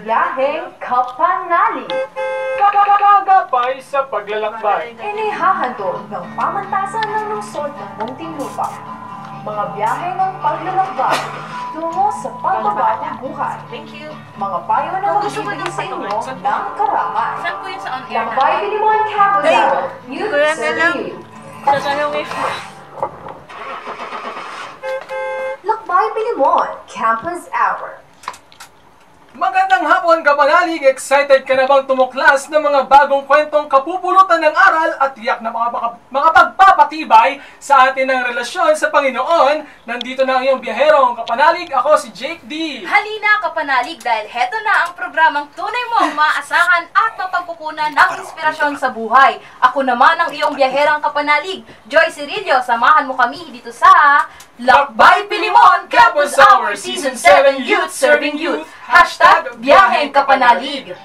biyaheng kapanalig. Kagabay sa paglalakbay. Inihahandog ng pamantasan ng lungsod ng Muntinlupa. Mga biyahe ng paglalakbay tungo sa pagbabagong buhay. Thank you. Mga payo na magbibigay sa inyo ng karamay. Saan po yun sa on-air na? Lakbay Pilimon Campus Hour. Youth Serving You. Lakbay Pilimon Campus Hour. Magandang hapon, kapanalig! Excited ka na bang tumuklas ng mga bagong kwentong kapupulutan ng aral at tiyak na mga pagpapatibay sa atin ng relasyon sa Panginoon? Nandito na ang iyong biyaherong kapanalig. Ako si Jake D. Halina kapanalig dahil heto na ang programang tunay mong maasahan at mapagkukunan ng inspirasyon sa buhay. Ako naman ang iyong biyaherang kapanalig, Joy Cirillo. Samahan mo kami dito sa Lakbay Pilimon Campus Hour Season 7 Youth Serving Youth. Hashtag Biyaheng Kapanalig.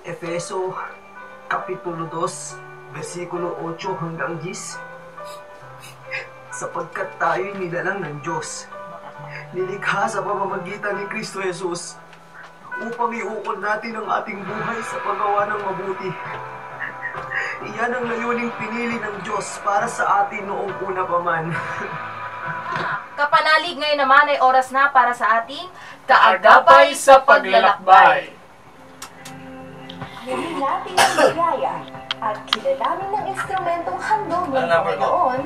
Efeso, Kapitulo 2, versikulo 8 hanggang 10. Sapagkat tayo'y nilalang ng Diyos, nilikha sa pamamagitan ni Kristo Jesus, upang iukol natin ang ating buhay sa paggawa ng mabuti. Iyan ang layuning pinili ng Diyos para sa atin noong una pa man. Kapanalig, ngayon naman ay oras na para sa ating Kaagapay sa paglalakbay. Huli natin ang biyaya at kilalanin ng instrumentong handog ng Panginoon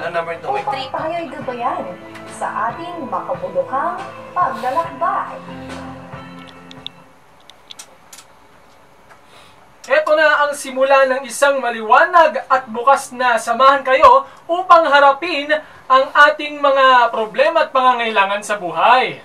upang tayo'y gabayan sa ating makabuluhang paglalakbay. Ito na ang simula ng isang maliwanag at bukas na samahan kayo upang harapin ang ating mga problema at pangangailangan sa buhay.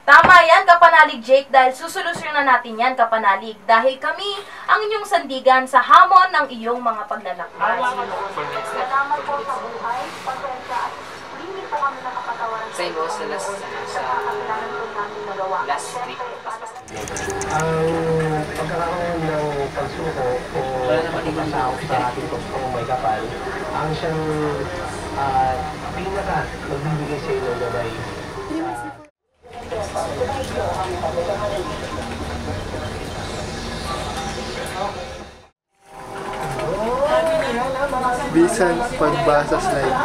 Tama yan, kapanalig Jake, dahil susolusyonan natin yan, kapanalig, dahil kami ang inyong sandigan sa hamon ng iyong mga paglalakbay. Salamat po sa buhay, pagkakita at hindi po kami nakapatawaran Same goes sa last trip. Ang pagkakaroon ng pagsuko o pagkakasahok sa ating pagsuko may kapal, ang siyang pinaka magbibigay sa inyo gabay. Bisan pagbasa slide.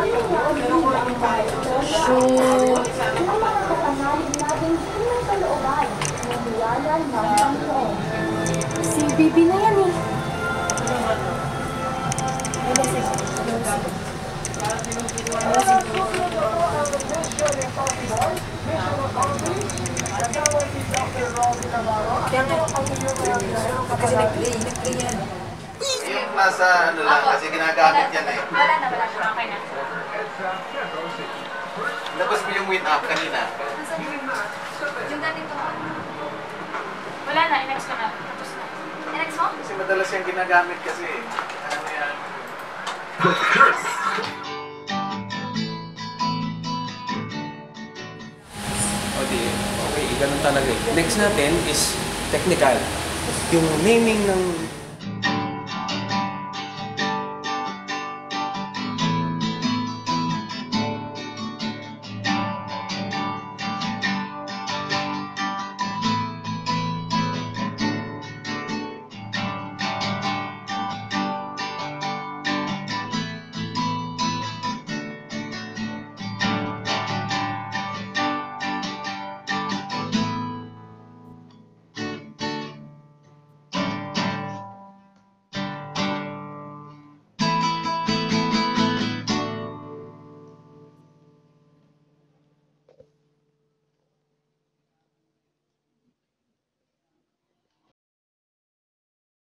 Si Bibi na yan eh. Kasi nag-play yan. Yung nasa ano lang, kasi ginagamit yan eh. Wala na. Okay na. Labas mo yung win up kanina. Yung dating ko. Wala na, i-next ko na. Tapos na. I-next mo? Kasi madalas yung ginagamit kasi. Ano yan? Okay, ganun talaga eh. Next natin is technical. Yung naming ng